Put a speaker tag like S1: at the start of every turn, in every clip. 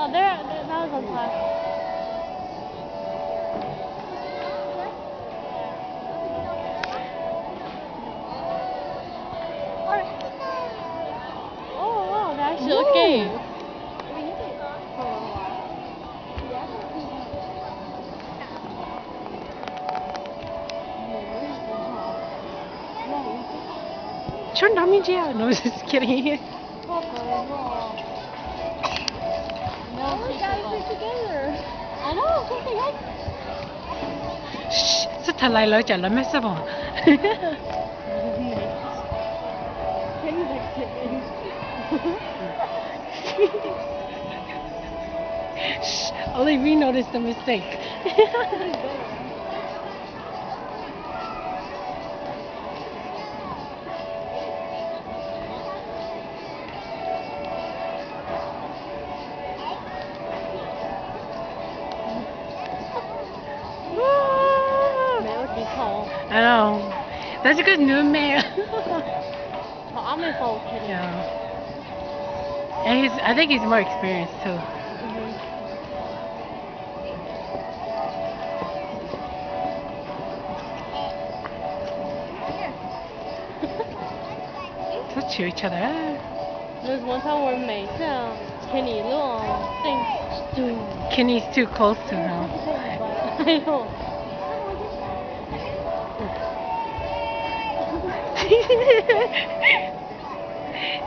S1: Oh, that was on time. Oh wow, they actually okay.
S2: Čo na mi dia? No, just kidding.
S1: Together. I know, something like
S2: Shh, sao thà lại lỡ chả là mess up à? Shh, only we noticed the mistake. I know. That's because new man.
S1: I'm in full kidding.
S2: Yeah. And I think he's more experienced too. Touch each other.
S1: There's one time where 每次Kenny 录 things
S2: Kenny's too close to him.
S1: I know.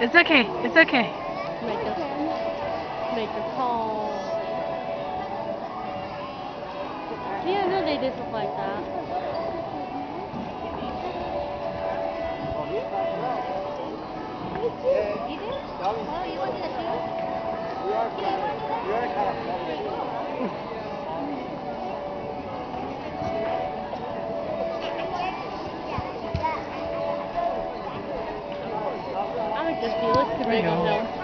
S2: It's okay. It's okay.
S1: Make a call. Yeah, I know they did stuff like that. I would just be looking at them.